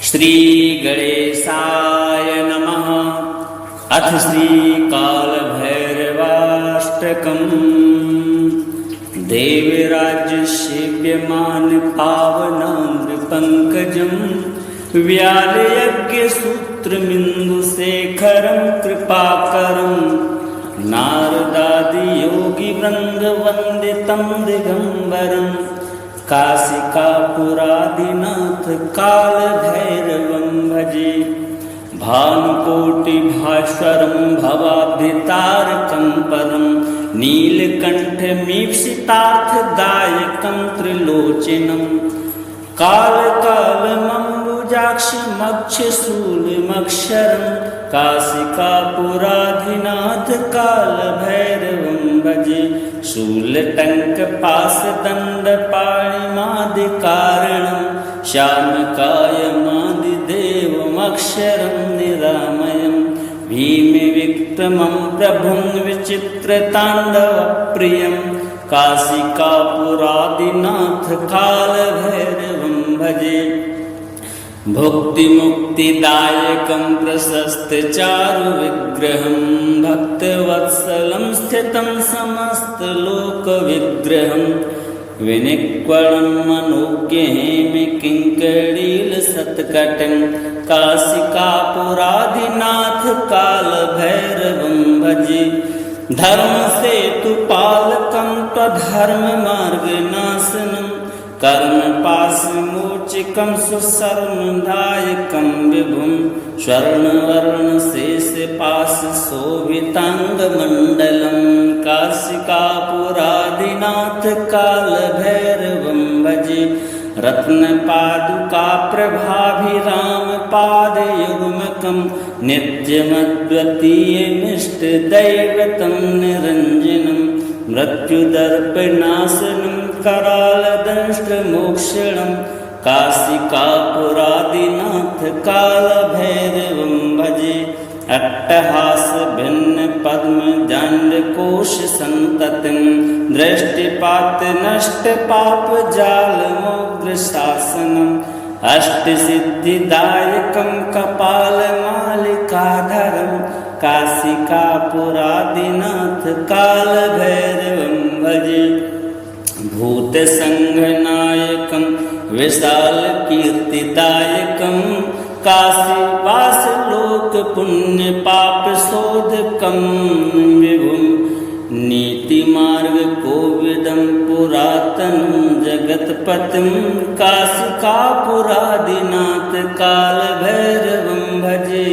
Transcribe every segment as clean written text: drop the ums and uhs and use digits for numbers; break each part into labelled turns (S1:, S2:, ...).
S1: श्री गणेशाय नमः। अथ श्री कालभैरवाष्टकम्। देवराज्य सेव्यमान पावनान्द्रपङ्कजं व्यालयज्ञ सूत्रमिन्दुशेखरं कृपाकरं नारदादि योगी वृन्द वन्दितं दिगम्बरं काशिकापुरादिनाथ कालभैरवं भजे। भानुकोटिभास्वरं भवाब्धितारकं परं नीलकण्ठमीप्सितार्थदायकं त्रिलोचनं कालकालमम्बुजाक्षमक्षशूलमक्षरं काशिकापुराधिनाथ कालभैरवं भजे। शूलटङ्कपाशदण्डपाणिमादिकारणं श्यामकायमादिदेवमक्षरं निरामयं भीमविक्रमं प्रभुं विचित्रताण्डवप्रियं काशिकापुरादिनाथ कालभैरवं भजे। भुक्तिमुक्तिदायकं प्रशस्तचारुविग्रहं भक्तवत्सलं स्थितं समस्तलोकविग्रहं विनिक्वलं मनोज्ञेमि किङ्करीलसत्कटं काशिकापुराधिनाथ कालभैरवं भजे। धर्मसेतुपालकं त्वधर्ममार्गनाशनं कर्मपाशमोचकं सुशर्मदायकं विभुं स्वर्णवर्णशेषपाशशोभिताङ्गमण्डलं काशिकापुरादिनाथ कालभैरवं भजे। रत्नपादुकाप्रभाभिरामपादयुग्मकं नित्यमद्वितीयमिष्टदैवतं निरञ्जनं मृत्युदर्पनाशनं करालदंष्ट्रमोक्षणं काशिकापुरादिनाथ कालभैरवं भजे। अट्टहासभिन्नपद्मजाण्डकोशसन्ततिं दृष्टिपातनष्टपापजालमोग्रशासनम् अष्टसिद्धिदायकं कपालमालिकाधरं काशिकापुरादिनाथ कालभैरवं भजे। भूतसङ्घनायकं विशालकीर्तिदायकं काशीवासलोकपुण्यपापशोधकं विभुं नीतिमार्गकोविदं पुरातनं जगत्पतिं काशिकापुरादिनाथ कालभैरवं भजे।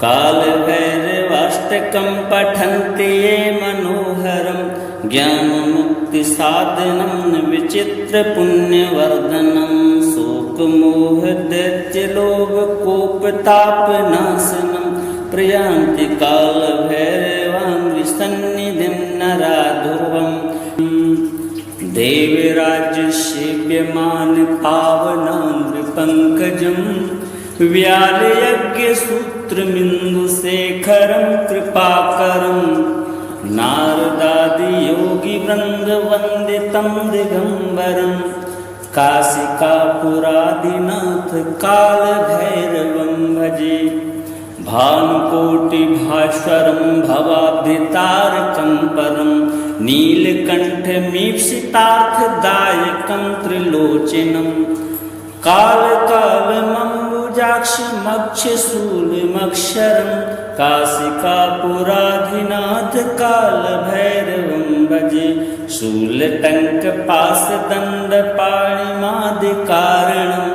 S1: कालभैरवाष्टकं पठन्ति ये मनोहरं ज्ञानमुक्तिसाधनं विचित्रपुण्यवर्धनं शोकमोहदैत्यलोभकोपतापनाशनं प्रयान्ति कालभैरवाङ्घ्रिसन्निधिं नराधुर्वम्। देवराज्य सेव्यमान पावनान्द्रपङ्कजं व्यालयज्ञ सूत्रमिन्दुशेखरं कृपाकरं नारदादि योगी वृन्द वन्दितं दिगम्बरं काशिकापुरादिनाथ कालभैरवं भजे। भानुकोटिभास्वरं भवाब्धितारकं परं नीलकण्ठमीप्सितार्थदायकं त्रिलोचनं कालकालमम्बुजाक्षमक्षशूलमक्षरं काशिकापुराधिनाथ कालभैरवं भजे। शूलटङ्कपाशदण्डपाणिमादिकारणं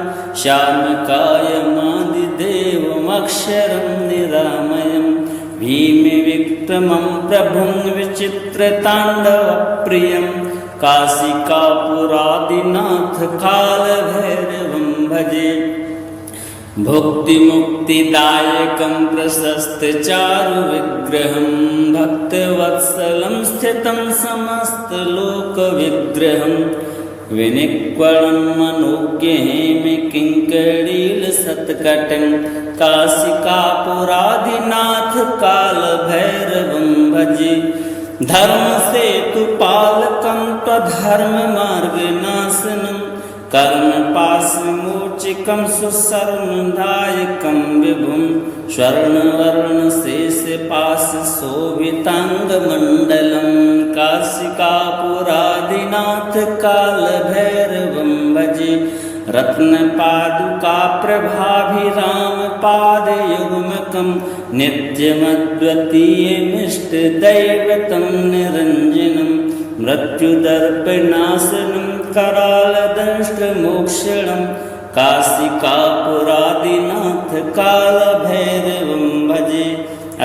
S1: श्यामकायमादिदेवमक्षरं निरामयं भीमविक्रमं प्रभुं विचित्रताण्डवप्रियं काशिकापुरादिनाथ कालभैरवं भजे। भुक्तिमुक्तिदायकं प्रशस्तचारुविग्रहं भक्तवत्सलं स्थितं समस्तलोकविग्रहं विनिक्वलं मनोज्ञेमि किङ्करीलसत्कटं काशिकापुरादिनाथ कालभैरवं भजे। धर्मसेतुपालकं त्वधर्ममार्गनाशनं कर्मपाशविमोचकं सुशर्मदायकं विभुं स्वर्णवर्णशेषपाशशोभिताङ्गमण्डलं काशिकापुरादिनाथ कालभैरवं भजे रत्नपादुकाप्रभाभिरामपादयुग्मकं नित्यमद्वितीयमिष्टदैवतं निरञ्जनं मृत्युदर्पनाशनं करालदंष्ट्रमोक्षणं काशिकापुरादिनाथ कालभैरवं भजे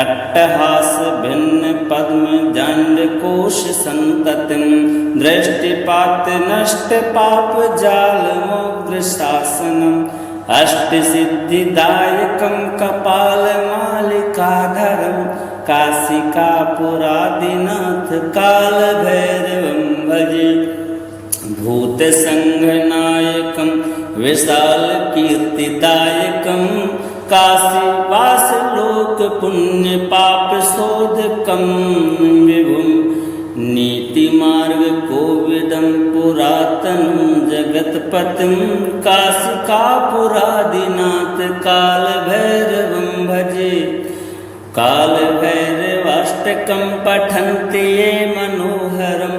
S1: अट्टहासभिन्नपद्मजाण्डकोशसन्ततिं दृष्टिपातनष्टपापजालमोग्रशासनम् अष्टसिद्धिदायकं कपालमालिकाधरं काशिकापुरादिनाथ कालभैरवं भजे भूतसङ्घनायकं विशालकीर्तिदायकं काशीवासलोकपुण्यपापशोधकं विभुं नीतिमार्गकोविदं पुरातनं जगत्पतिं काशिकापुरादिनाथ कालभैरवं भजे कालभैरवाष्टकं पठन्ति ये मनोहरं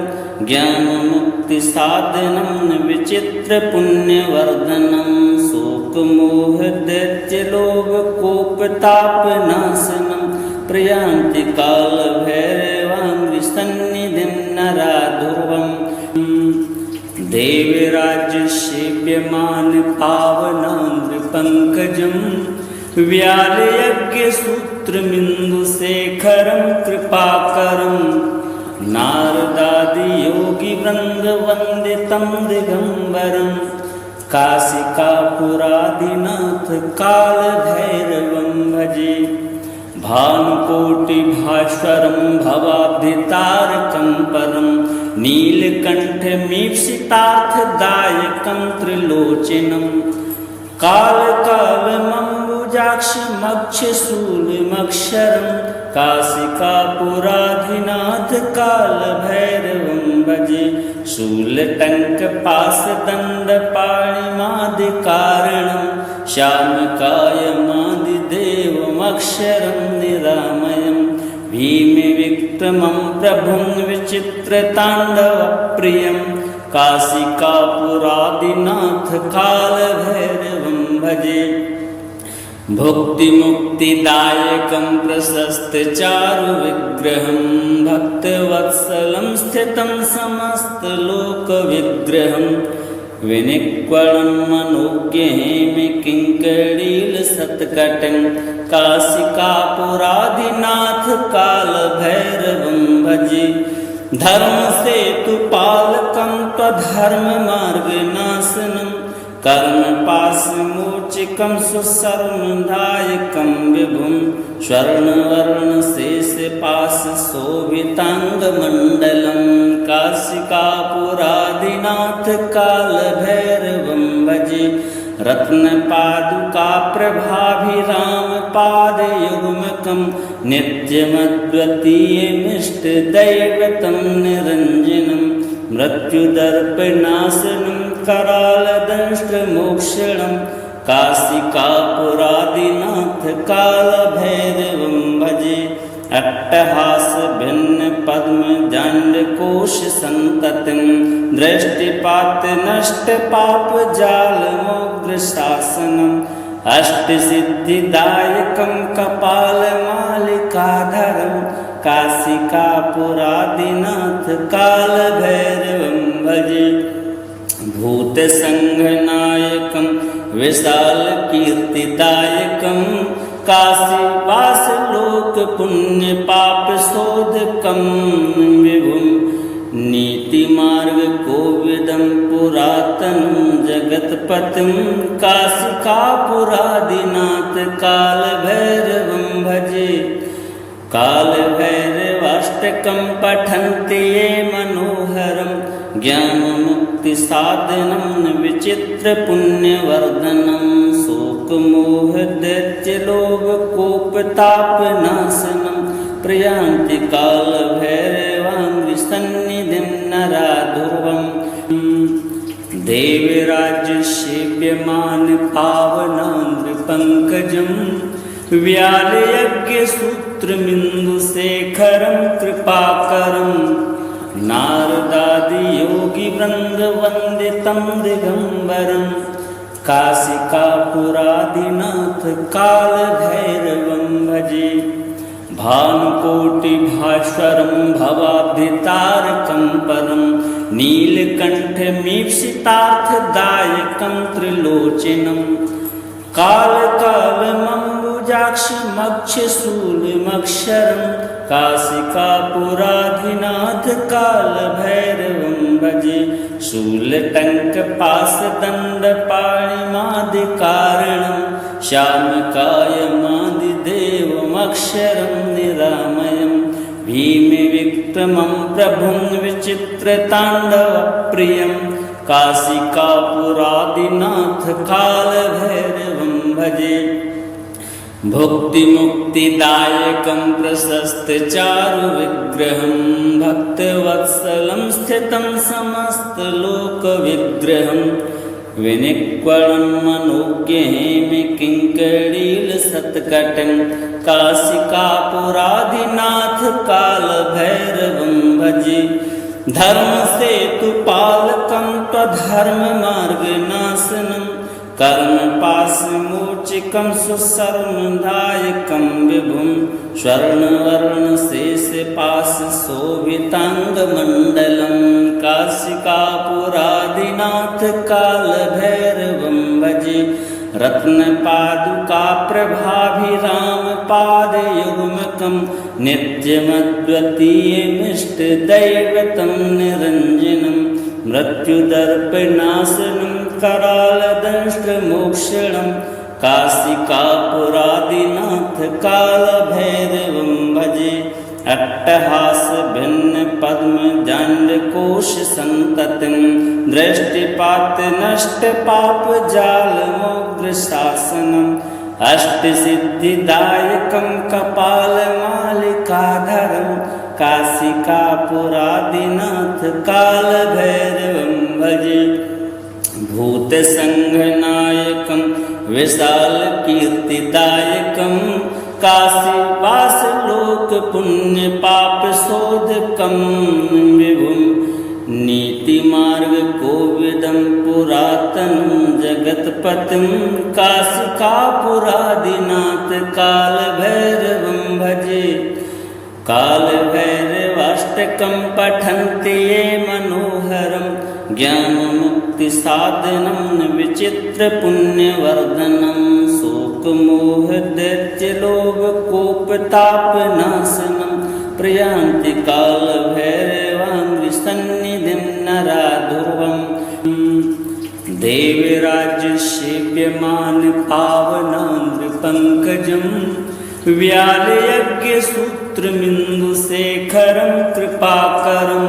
S1: ज्ञानमुक्तिसाधनं विचित्रपुण्यवर्धनं शोकमोहदैत्यलोभकोपतापनाशनं प्रयान्ति कालभैरवाङ्घ्रिसन्निधिं नराधुर्वम् देवराज्यसेव्यमानपावनाङ्घ्रिपङ्कजं व्यालयज्ञसूत्रमिन्दुशेखरं कृपाकरं नारदादियोगिवृन्दवन्दितं दिगम्बरं काशिकापुरादिनाथ कालभैरवं भजे भानुकोटिभास्वरं भवाब्धितारकं परं नीलकण्ठमीप्सितार्थदायकं त्रिलोचनं कालकालमम्बुजाक्षमक्षशूलमक्षरं काशिकापुराधिनाथ कालभैरवं भजे शूलटङ्कपाशदण्डपाणिमादिकारणं श्यामकायमादिदेवमक्षरं निरामयं भीमविक्रमं प्रभुं विचित्रताण्डवप्रियं काशिकापुरादिनाथ कालभैरवं भजे भुक्तिमुक्तिदायकं प्रशस्तचारुविग्रहं भक्तवत्सलं स्थितं समस्तलोकविग्रहं विनिक्वलं मनोज्ञहेमिकिङ्करीलसत्कटं काशिकापुरादिनाथ कालभैरवं भजे धर्मसेतुपालकं त्वधर्ममार्गनाशनं कर्मपाशविमोचकं सुशर्मदायकं विभुं स्वर्णवर्णशेषपाशशोभिताङ्गमण्डलं काशिकापुरादिनाथ कालभैरवं भजे रत्नपादुकाप्रभाभिरामपादयुग्मकं नित्यमद्वितीयमिष्टदैवतं निरञ्जनं मृत्युदर्पनाशनं करालदंष्ट्रमोक्षणं काशिकापुरादिनाथ कालभैरवं भजे अट्टहासभिन्नपद्मजाण्डकोशसन्ततिं दृष्टिपातनष्टपापजालमोग्रशासनम् अष्टसिद्धिदायकं कपालमालिकाधरं काशिकापुरादिनाथ कालभैरवं भजे भूतसङ्घनायकं विशालकीर्तिदायकं काशीवासलोकपुण्यपापशोधकं विभुं नीतिमार्गकोविदं पुरातनं जगत्पतिं काशिकापुरादिनाथ कालभैरवं भजे कालभैरवाष्टकं पठन्ति ये मनोहरं ज्ञानमुक्तिसाधनं विचित्रपुण्यवर्धनं शोकमोहदैत्यलोभकोपतापनाशनं प्रयान्ति कालभैरवाङ्घ्रिसन्निधिं नराधुर्वम् देवराज्यसेव्यमानपावनाङ्घ्रिपङ्कजं सेव्यमान पावनान्द्रपङ्कजं व्यालयज्ञसूत्रमिन्दुशेखरं कृपाकरं नारदादियोगिवृन्दवन्दितं दिगम्बरं काशिकापुरादिनाथ कालभैरवं भजे। भानुकोटिभास्वरं भवाब्धितारकं परं नीलकण्ठमीप्सितार्थदायकं त्रिलोचनं कालकालमम्बुजाक्षमक्षशूलमक्षरं काशिकापुराधिनाथ कालभैरवं भजे। शूलटङ्कपाशदण्डपाणिमादिकारणं श्यामकायमादिदेवमक्षरं निरामयं भीमविक्रमं प्रभुं विचित्रताण्डवप्रियं काशिकापुरादिनाथ कालभैरवं भजे। भुक्तिमुक्तिदायकं प्रशस्तचारुविग्रहं भक्तवत्सलं स्थितं समस्तलोकविग्रहं विनिक्वलं मनोज्ञेमि किङ्करीलसत्कटं काशिकापुरादिनाथ कालभैरवं भजे। धर्मसेतुपालकं त्वधर्ममार्गनाशनं कर्मपाशमोचकं सुशर्मदायकं विभुं स्वर्णवर्णशेषपाशशोभिताङ्गमण्डलं काशिकापुरादिनाथ कालभैरवं भजे। रत्नपादुकाप्रभाभिरामपादयुग्मकं नित्यमद्वितीयमिष्टदैवतं निरञ्जनं मृत्युदर्पनाशनं करालदंष्ट्रमोक्षणं काशिकापुरादिनाथ कालभैरवं भजे। अट्टहासभिन्नपद्मजाण्डकोशसन्ततिं दृष्टिपातनष्टपापजालमोग्रशासनम् अष्टसिद्धिदायकं कपालमालिकाधरं काशिकापुरादिनाथ कालभैरवं भजे। भूतसङ्घनायकं विशालकीर्तिदायकं काशीवासलोकपुण्यपापशोधकं विभुं नीतिमार्गकोविदं पुरातनं जगत्पतिं काशिकापुरादिनाथ कालभैरवं भजे। कालभैरवाष्टकं पठन्ति ये मनोहरं ज्ञानमुक्तिसाधनं विचित्रपुण्यवर्धनं शोकमोहदैत्यलोभकोपतापनाशनं प्रयान्ति कालभैरवाङ्घ्रिसन्निधिं नरा ध्रुवम्। देवराजसेव्यमान पावनान्द्रपङ्कजं व्यालयज्ञसूत्रमिन्दुशेखरं कृपाकरं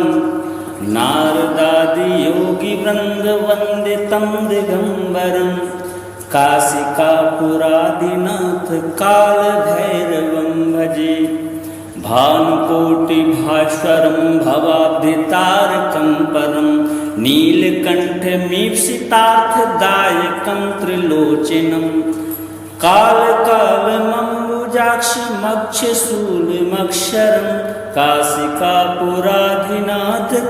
S1: नारदादियोगिवृन्दवन्दितं दिगम्बरं काशिकापुरादिनाथ कालभैरवं भजे। भानुकोटिभास्वरं भवाब्धितारकं परं नीलकण्ठमीप्सितार्थदायकं त्रिलोचनं कालकालमम्बुजाक्षमक्षशूलमक्षरं काशिकापुराधिनाथ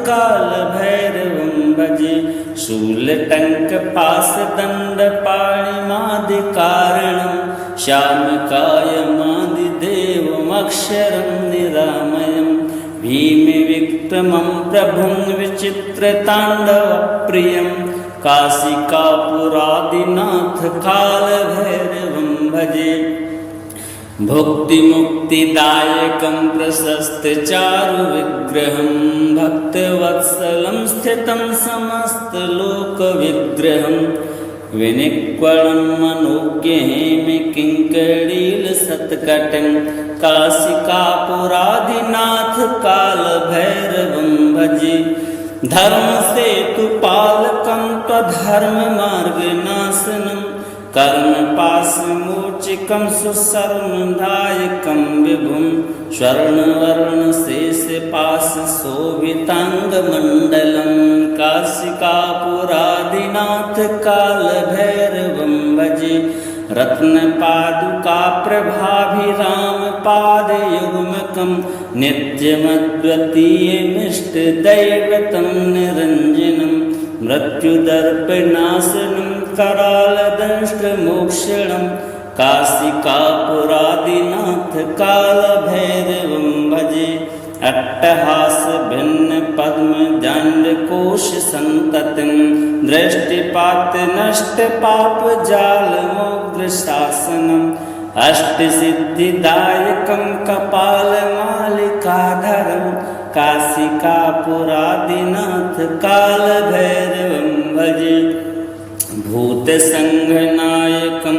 S1: कालभैरवं भजे। शूलटङ्कपाशदण्डपाणिमादिकारणं श्यामकायमादिदेवमक्षरं निरामयं भीमविक्रमं प्रभुं विचित्रताण्डवप्रियं काशिकापुरादिनाथ कालभैरवं भजे। भुक्तिमुक्तिदायकं प्रशस्तचारुविग्रहं भक्तवत्सलं स्थितं समस्तलोकविग्रहं विनिक्वलं मनोज्ञेमि किङ्करीलसत्कटं काशिकापुरादिनाथ कालभैरवं भजे। धर्मसेतुपालकं त्वधर्ममार्गनाशनं कर्मपाशमोचकं सुशर्मदायकं विभुं स्वर्णवर्णशेषपाशशोभिताङ्गमण्डलं काशिकापुरादिनाथ कालभैरवं भजे रत्नपादुकाप्रभाभिरामपादयुग्मकं नित्यमद्वितीयमिष्टदैवतं निरञ्जनं मृत्युदर्पनाशनं करालदंष्ट्रमोक्षणं काशिकापुरादिनाथ कालभैरवं भजे अट्टहासभिन्नपद्मजाण्डकोशसन्ततिं दृष्टिपातनष्टपापजालमोग्रशासनम् अष्टसिद्धिदायकं कपालमालिकाधरं काशिकापुरादिनाथ कालभैरवं भजे भूतसङ्घनायकं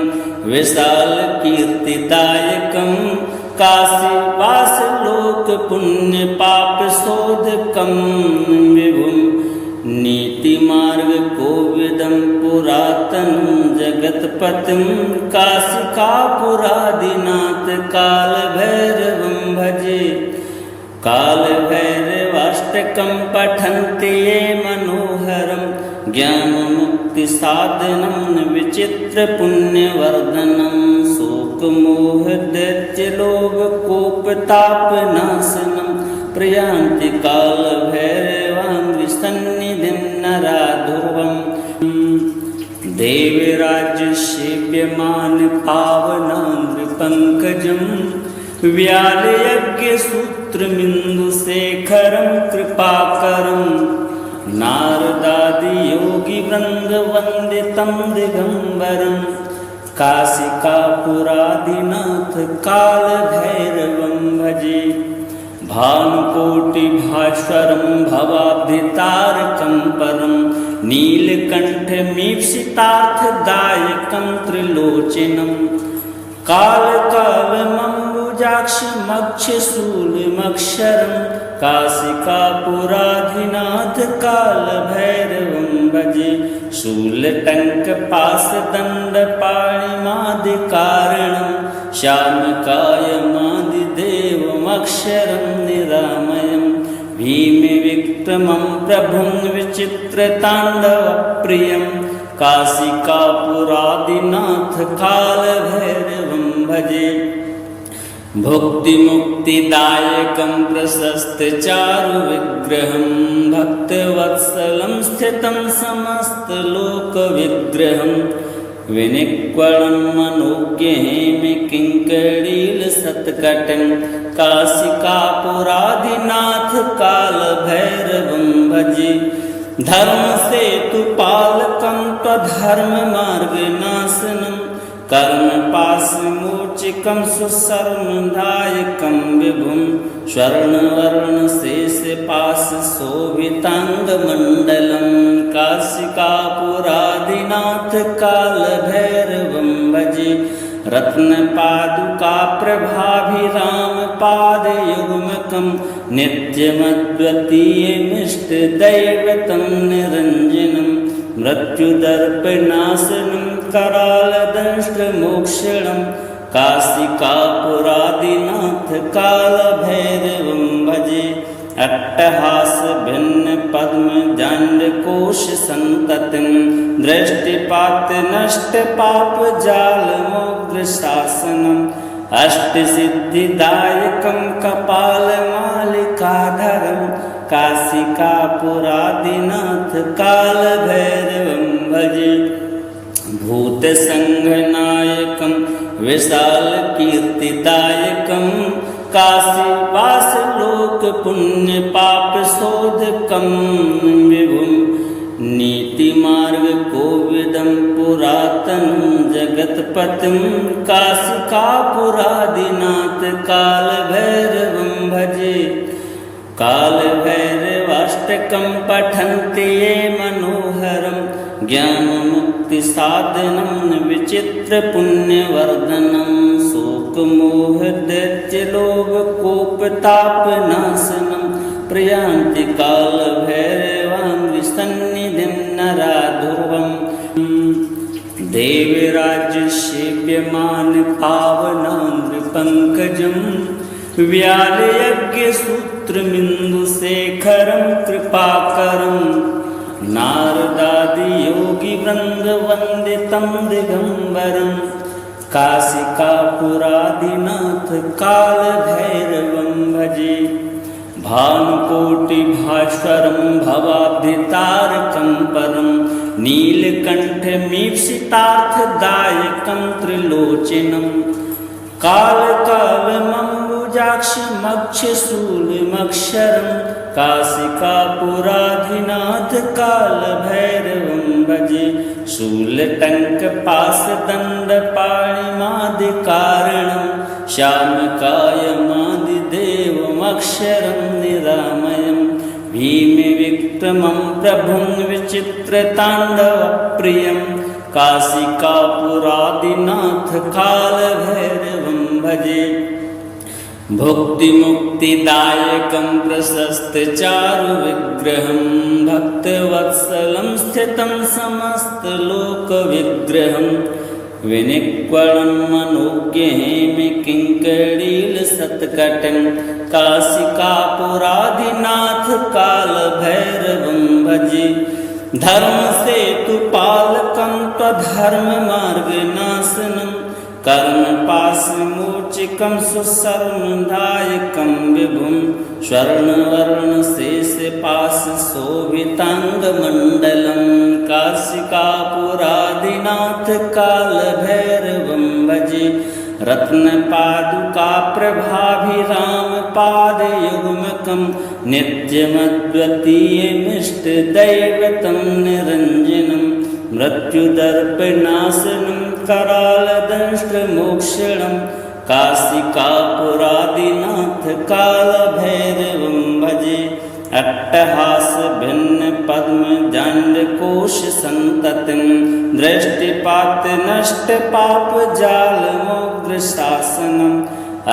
S1: विशालकीर्तिदायकं काशीवासलोकपुण्यपापशोधकं विभुं नीतिमार्गकोविदं पुरातनं जगत्पतिं काशिकापुरादिनाथ कालभैरवं भजे कालभैरवाष्टकं पठन्ति ये मनोहरं ज्ञानमुक्तिसाधनं विचित्रपुण्यवर्धनं शोकमोहदैत्यलोभकोपतापनाशनं प्रयान्ति कालभैरवाङ्घ्रिसन्निधिं नराधुर्वम् देवराज्यसेव्यमानपावनाङ्घ्रिपङ्कजं व्यालयज्ञसूत्रमिन्दुशेखरं कृपाकरं नारदादियोगिवृन्दवन्दितं दिगम्बरं काशिकापुरादिनाथ कालभैरवं भजे भानुकोटिभास्वरं भवाब्धितारकं परं नीलकण्ठमीप्सितार्थदायकं त्रिलोचनं कालकालमम्बुजाक्षमक्षशूलमक्षरं काशिकापुराधिनाथ कालभैरवं भजे शूलटङ्कपाशदण्डपाणिमादिकारणं श्यामकायमादिदेवमक्षरं निरामयं भीमविक्रमं प्रभुं विचित्रताण्डवप्रियं काशिकापुरादिनाथ कालभैरवं भजे भुक्तिमुक्तिदायकं प्रशस्तचारुविग्रहं भक्तवत्सलं स्थितं समस्तलोकविग्रहं विनिक्वलं मनोज्ञहेमकिङ्करीलसत्कटं काशिकापुरादिनाथ कालभैरवं भजे धर्मसेतुपालकं त्वधर्ममार्गनाशनं कर्मपाशमोचकं सुशर्मदायकं विभुं स्वर्णवर्णशेषपाशशोभिताङ्गमण्डलं काशिकापुरादिनाथ कालभैरवं भजे रत्नपादुकाप्रभाभिरामपादयुग्मकं नित्यमद्वितीयमिष्टदैवतं निरञ्जनं मृत्युदर्पनाशनं करालदंष्ट्रमोक्षणं काशिकापुरादिनाथ कालभैरवं भजे अट्टहासभिन्नपद्मजाण्डकोशसन्ततिं दृष्टिपातनष्टपापजालमोग्रशासनम् अष्टसिद्धिदायकं कपालमालिकाधरं काशिकापुरादिनाथ कालभैरवं भजे भूतसङ्घनायकं विशालकीर्तिदायकं काशीवासलोकपुण्यपापशोधकं विभुं नीतिमार्गकोविदं पुरातनं जगत्पतिं काशिकापुरादिनाथ कालभैरवं भजे कालभैरवाष्टकं पठन्ति ये मनोहरं ज्ञानमुक्तिसाधनं विचित्रपुण्यवर्धनं शोकमोहदैत्यलोभकोपतापनाशनं प्रयान्ति कालभैरवाङ्घ्रिसन्निधिं नराधुर्वम् देवराज सेव्यमान पावनान्द्रपङ्कजं व्यालयज्ञसूत्रमिन्दुशेखरं कृपाकरं नारदादियोगिवृन्दवन्दितं दिगम्बरं काशिकापुरादिनाथ कालभैरवं भजे भानुकोटिभास्वरं भवाब्धितारकं परं नीलकण्ठमीप्सितार्थदायकं त्रिलोचनं कालकालमम्बुजाक्षमक्षशूलमक्षरं काशिकापुराधिनाथ कालभैरवं भजे शूलटङ्कपाशदण्डपाणिमादिकारणं श्यामकायमादिदेवमक्षरं निरामयं भीमविक्रमं प्रभुं विचित्रताण्डवप्रियं काशिकापुरादिनाथ कालभैरवं भजे भुक्तिमुक्तिदायकं प्रशस्तचारुविग्रहं भक्तवत्सलं स्थितं समस्तलोकविग्रहं विनिक्वलं मनोज्ञेमि किङ्करीलसत्कटं काशिकापुरादिनाथ कालभैरवं भजे धर्मसेतुपालकं त्वधर्ममार्गनाशनं कर्मपाशमोचकं सुशर्मदायकं विभुं स्वर्णवर्णशेषपाशशोभिताङ्गमण्डलं काशिकापुरादिनाथ कालभैरवं भजे रत्नपादुकाप्रभाभिरामपादयुग्मकं नित्यमद्वितीयमिष्टदैवतं निरञ्जनं मृत्युदर्पनाशनं करालदंष्ट्रमोक्षणं काशिकापुरादिनाथ कालभैरवं भजे अट्टहासभिन्नपद्मजाण्डकोशसन्ततिं दृष्टिपातनष्टपापजालमोग्रशासनम्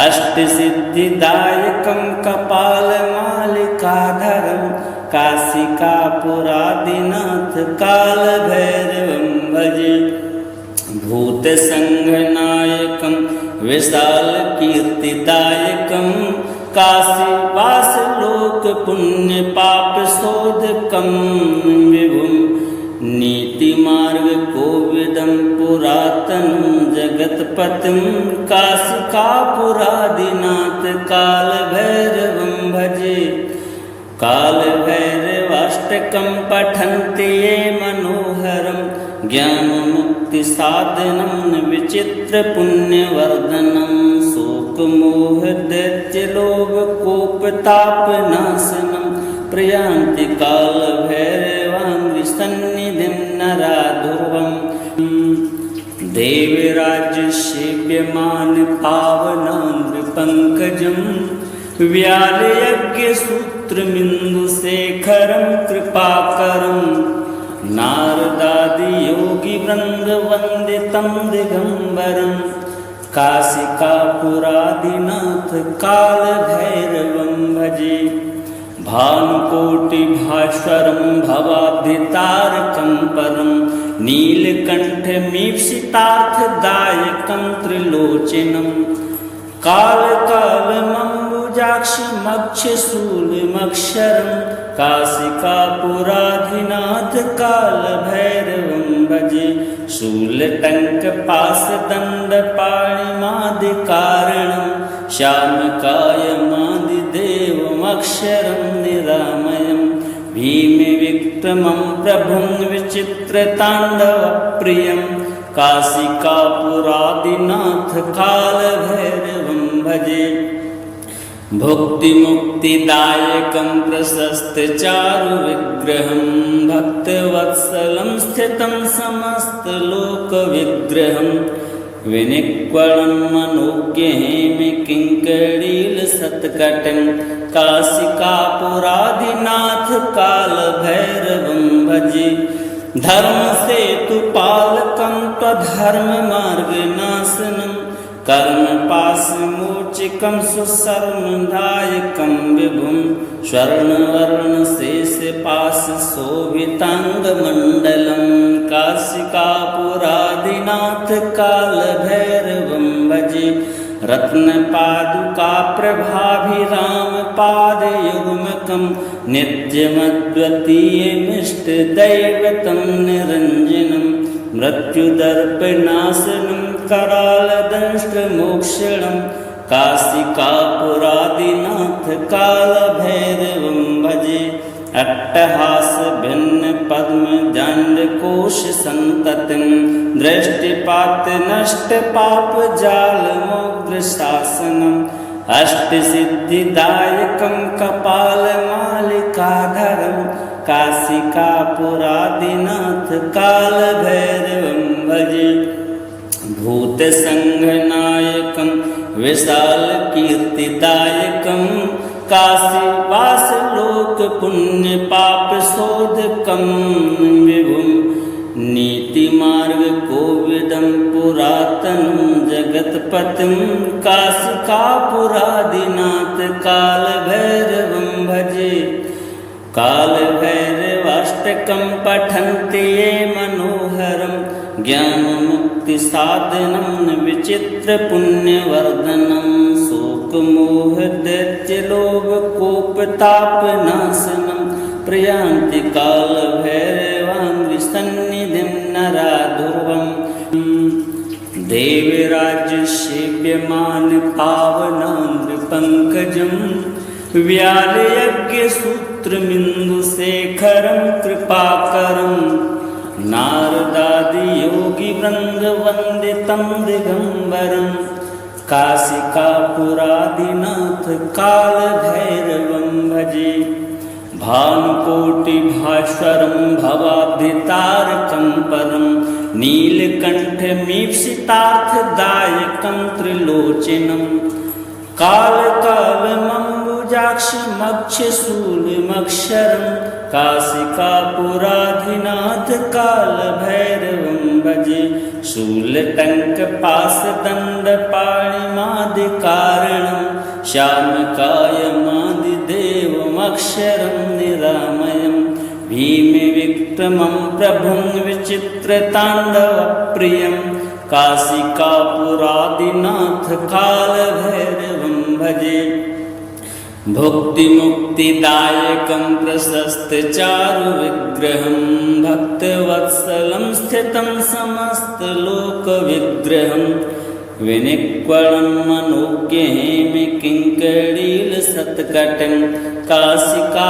S1: अष्टसिद्धिदायकं कपालमालिकाधरं काशिकापुरादिनाथ कालभैरवं भजे भूतसङ्घनायकं विशालकीर्तिदायकं काशीवासलोकपुण्यपापशोधकं विभुं नीतिमार्गकोविदं पुरातनं जगत्पतिं काशिकापुरादिनाथ कालभैरवं भजे कालभैरवाष्टकं पठन्ति ये मनोहरं ज्ञानमुक्तिसाधनं विचित्रपुण्यवर्धनं शोकमोहदैत्यलोभकोपतापनाशनं प्रयान्ति कालभैरवाङ्घ्रिसन्निधिं नराधुर्वम् देवराजसेव्यमान पावनान्द्रपङ्कजं व्यालयज्ञसूत्रमिन्दुशेखरं कृपाकरं नारदादियोगिवृन्दवन्दितं दिगम्बरं काशिकापुरादिनाथ कालभैरवं भजे भानुकोटिभास्वरं भवाब्धितारकं परं नीलकण्ठमीप्सितार्थदायकं त्रिलोचनं कालकालमम्बुजाक्षमक्षशूलमक्षरं काशिकापुराधिनाथ कालभैरवं भजे शूलटङ्कपाशदण्डपाणिमादिकारणं श्यामकायमादिदेवमक्षरं निरामयं भीमविक्रमं प्रभुं विचित्रताण्डवप्रियं काशिकापुरादिनाथ कालभैरवं भजे भुक्तिमुक्तिदायकं प्रशस्तचारुविग्रहं भक्तवत्सलं स्थितं समस्तलोकविग्रहं विनिक्वलं मनोज्ञेमि किङ्करीलसत्कटं काशिकापुरादिनाथ कालभैरवं भजे धर्मसेतुपालकं त्वधर्ममार्गनाशनं कर्मपाशमोचकं सुशर्मदायकं विभुं स्वर्णवर्णशेषपाशशोभिताङ्गमण्डलं काशिकापुरादिनाथ कालभैरवं भजे रत्नपादुकाप्रभाभिरामपादयुग्मकं नित्यमद्वितीयमिष्टदैवतं निरञ्जनं मृत्युदर्पनाशनं करालदंष्ट्रमोक्षणं काशिकापुरादिनाथ कालभैरवं भजे अट्टहासभिन्नपद्मजाण्डकोशसन्ततिं दृष्टिपातनष्टपापजालमोग्रशासनम् अष्टसिद्धिदायकं कपालमालिकाधरं काशिकापुरादिनाथ कालभैरवं भजे भूतसङ्घनायकं विशालकीर्तिदायकं काशीवासलोकपुण्यपापशोधकं विभुं नीतिमार्गकोविदं पुरातनं जगत्पतिं काशिकापुरादिनाथ कालभैरवं भजे कालभैरवाष्टकं पठन्ति ये मनोहरं ज्ञानमुक्तिसाधनं विचित्रपुण्यवर्धनं शोकमोहदैत्यलोभकोपतापनाशनं प्रयान्ति कालभैरवाङ्घ्रिसन्निधिं नरा ध्रुवम् देवराज्यसेव्यमानपावनाङ्घ्रिपङ्कजं व्यालयज्ञसूत्रमिन्दुशेखरं कृपाकरं नारदादियोगिवृन्दवन्दितं दिगम्बरं काशिकापुरादिनाथ कालभैरवं भजे भानुकोटिभास्वरं भवाब्धितारकं परं नीलकण्ठमीप्सितार्थदायकं त्रिलोचनं कालकालमम्बुजाक्षमक्षशूलमक्षरं काशिकापुराधिनाथ कालभैरवं भजे शूलटङ्कपाशदण्डपाणिमादिकारणं श्यामकायमादिदेवमक्षरं निरामयं भीमविक्रमं प्रभुं विचित्रताण्डवप्रियं काशिकापुरादिनाथ कालभैरवं भजे भुक्तिमुक्तिदायकं प्रशस्तचारुविग्रहं भक्तवत्सलं स्थितं समस्तलोकविग्रहं विनिक्वलं मनोज्ञेमि किङ्करीलसत्कटं काशिकापुरादिनाथ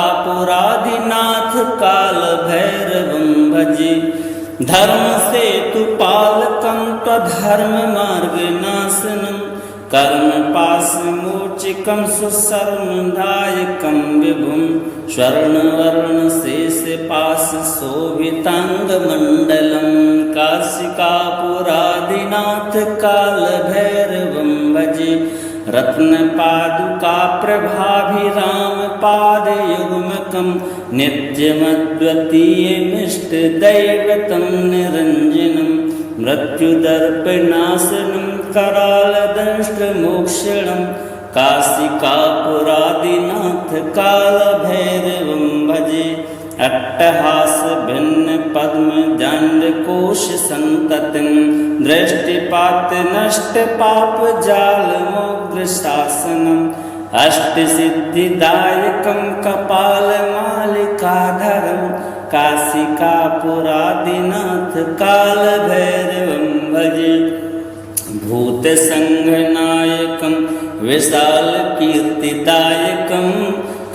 S1: कालभैरवं भजे धर्मसेतुपालकं त्वधर्ममार्गनाशनं कर्मपाशमोचकं सुशर्मदायकं विभुं स्वर्णवर्णशेषपाशशोभिताङ्गमण्डलं काशिकापुरादिनाथ कालभैरवं भजे रत्नपादुकाप्रभाभिरामपादयुग्मकं नित्यमद्वितीयमिष्टदैवतं निरञ्जनं मृत्युदर्पनाशनं करालदंष्ट्रमोक्षणं काशिकापुरादिनाथ कालभैरवं भजे अट्टहासभिन्नपद्मजाण्डकोशसन्ततिं दृष्टिपातनष्टपापजालमोग्रशासनम् अष्टसिद्धिदायकं कपालमालिकाधरं काशिकापुरादिनाथ कालभैरवं भजे भूतसङ्घनायकं विशालकीर्तिदायकं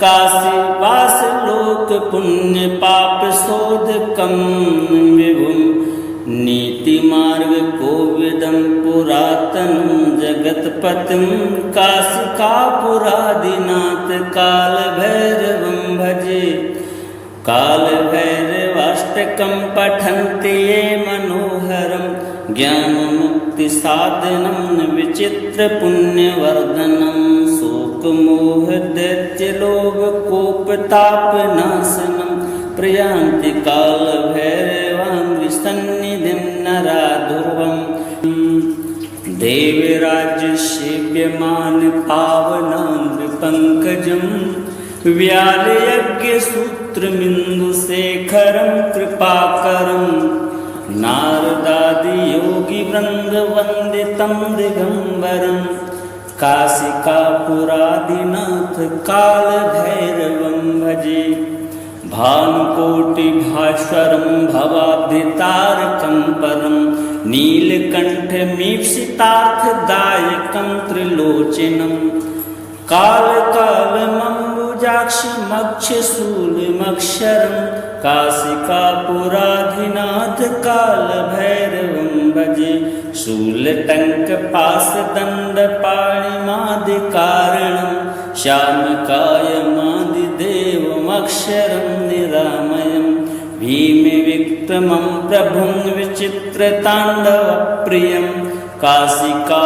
S1: काशीवासलोकपुण्यपापशोधकं विभुं नीतिमार्गकोविदं पुरातनं जगत्पतिं काशिकापुरादिनाथ कालभैरवं भजे कालभैरवाष्टकं पठन्ति ये मनोहरं ज्ञानमुक्तिसाधनं विचित्रपुण्यवर्धनं शोकमोहदैत्यलोभकोपतापनाशनं प्रयान्ति कालभैरवाङ्घ्रिसन्निधिं नरा ध्रुवम् देवराज्य सेव्यमान पावनान्द्रपङ्कजं व्यालयज्ञसूत्रमिन्दुशेखरं कृपाकरं नारदादियोगिवृन्दवन्दितं दिगम्बरं काशिकापुरादिनाथ कालभैरवं भजे। भानुकोटिभास्वरं भवाब्धितारकं परं नीलकण्ठमीप्सितार्थदायकं त्रिलोचनं कालकालमम्बुजाक्षमक्षशूलमक्षरं काशिकापुराधिनाथ कालभैरवं भजे। शूलटङ्कपाशदण्डपाणिमादिकारणं श्यामकायमादिदेवमक्षरं निरामयं भीमविक्रमं प्रभुं विचित्रताण्डवप्रियं काशिकापुरादिनाथ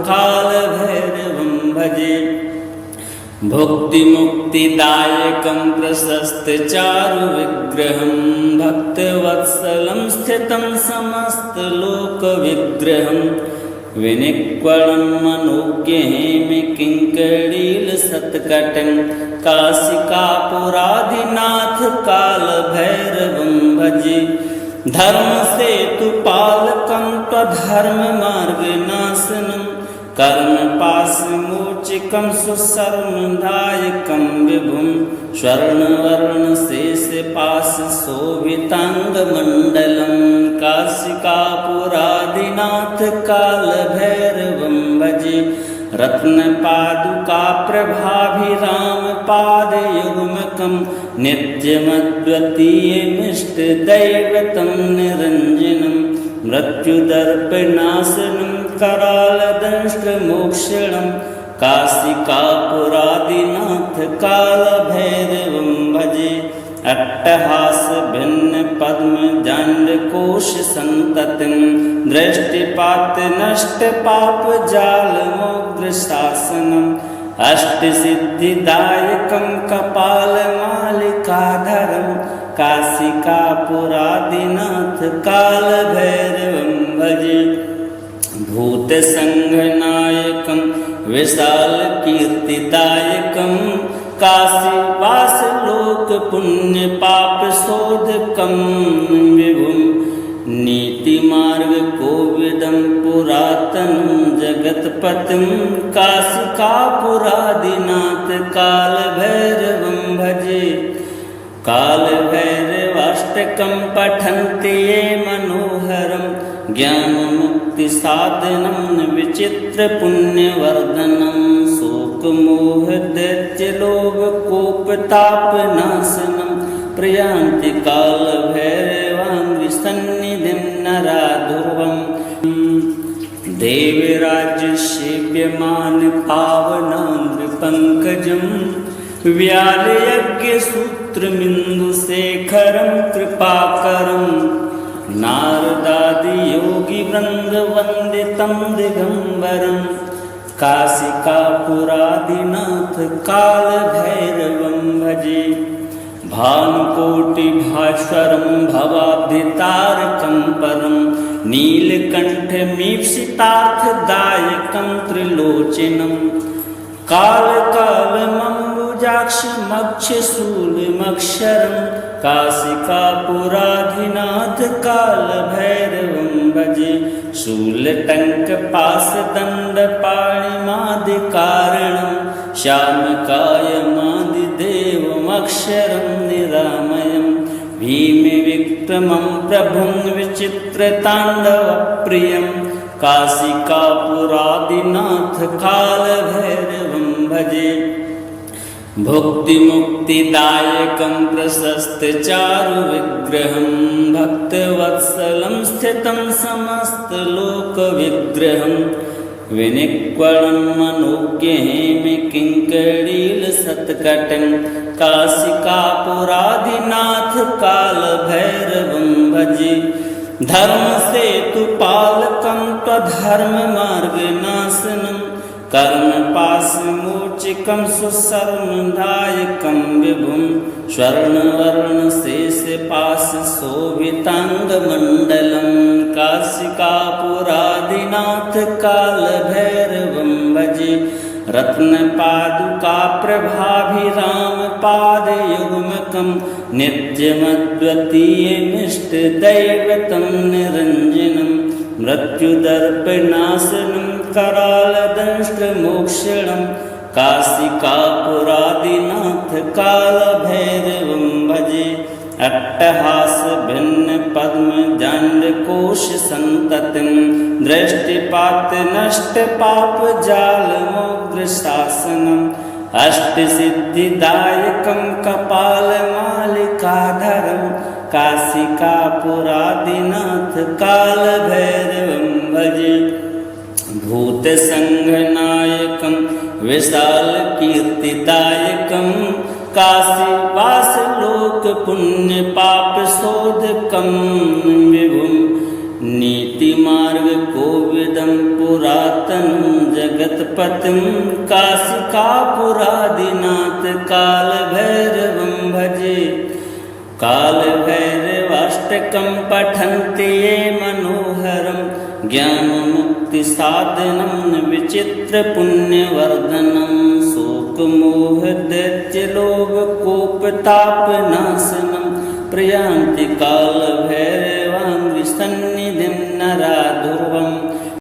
S1: कालभैरवं भजे। भुक्तिमुक्तिदायकं प्रशस्तचारुविग्रहं भक्तवत्सलं स्थितं समस्तलोकविग्रहं विनिक्वलं मनोज्ञहेमिकिङ्करीलसत्कटं काशिकापुरादिनाथ कालभैरवं भजे। धर्मसेतुपालकं त्वधर्ममार्गनाशनं कर्मपाशमोचकं सुशर्मदायकं विभुं स्वर्णवर्णशेषपाशशोभिताङ्गमण्डलं काशिकापुरादिनाथ कालभैरवं भजे। रत्नपादुकाप्रभाभिरामपादयुग्मकं नित्यमद्वितीयमिष्टदैवतं निरञ्जनं मृत्युदर्पनाशनं करालदंष्ट्रमोक्षणं काशिकापुरादिनाथ कालभैरवं भजे। अट्टहासभिन्नपद्मजाण्डकोशसन्ततिं दृष्टिपातनष्टपापजालमोग्रशासनम् अष्टसिद्धिदायकं कपालमालिकाधरं काशिकापुरादिनाथ कालभैरवं भजे। भूतसङ्घनायकं विशालकीर्तिदायकं काशीवासलोकपुण्यपापशोधकं विभुं नीतिमार्गकोविदं पुरातनं जगत्पतिं काशिकापुरादिनाथ कालभैरवं भजे। कालभैरवाष्टकं पठन्ति ये मनोहरं ज्ञानमुक्तिसाधनं विचित्रपुण्यवर्धनं शोकमोहदैत्यलोभकोपतापनाशनं प्रयान्ति कालभैरवाङ्घ्रिसन्निधिं नराधुर्वम्। देवराज्यसेव्यमान पावनान्द्रपङ्कजं व्यालयज्ञसूत्रमिन्दुशेखरं कृपाकरं नारदादियोगिवृन्दवन्दितं दिगम्बरं काशिकापुरादिनाथ कालभैरवं भजे। भानुकोटिभास्वरं भवाब्धितारकं परं नीलकण्ठमीप्सितार्थदायकं त्रिलोचनं कालकालमम्बुजाक्षमक्षशूलमक्षरं काशिकापुराधिनाथ कालभैरवं भजे। शूलटङ्कपाशदण्डपाणिमादिकारणं श्यामकायमादिदेवमक्षरं निरामयं भीमविक्रमं प्रभुं विचित्रताण्डवप्रियं काशिकापुरादिनाथ कालभैरवं भजे। भुक्तिमुक्तिदायकं प्रशस्तचारुविग्रहं भक्तवत्सलं स्थितं समस्तलोकविग्रहं विनिक्वलं मनोज्ञहेमिकिङ्करीलसत्कटं काशिकापुरादिनाथ कालभैरवं भजे। धर्मसेतुपालकं त्वधर्ममार्गनाशनं कर्मपाशमोचकं सुशर्मदायकं विभुं स्वर्णवर्णशेषपाशशोभिताङ्गमण्डलं काशिकापुरादिनाथ कालभैरवं भजे रत्नपादुकाप्रभाभिरामपादयुग्मकं नित्यमद्वितीयमिष्टदैवतं निरञ्जनं मृत्युदर्पनाशनं करालदंष्ट्रमोक्षणं काशिकापुरादिनाथ कालभैरवं भजे अट्टहासभिन्नपद्मजाण्डकोशसन्ततिं दृष्टिपातनष्टपापजालमोग्रशासनम् अष्टसिद्धिदायकं कपालमालिकाधरं काशिकापुरादिनाथ कालभैरवं भजे भूतसङ्घनायकं विशालकीर्तिदायकं काशीवासलोकपुण्यपापशोधकं विभुं नीतिमार्गकोविदं पुरातनं जगत्पतिं काशिकापुरादिनाथ कालभैरवं भजे कालभैरवाष्टकं पठन्ति ये मनोहरं ज्ञानमुक्तिसाधनं विचित्रपुण्यवर्धनं शोकमोहदैत्यलोभकोपतापनाशनं प्रयान्ति कालभैरवाङ्घ्रिसन्निधिं नरा ध्रुवम्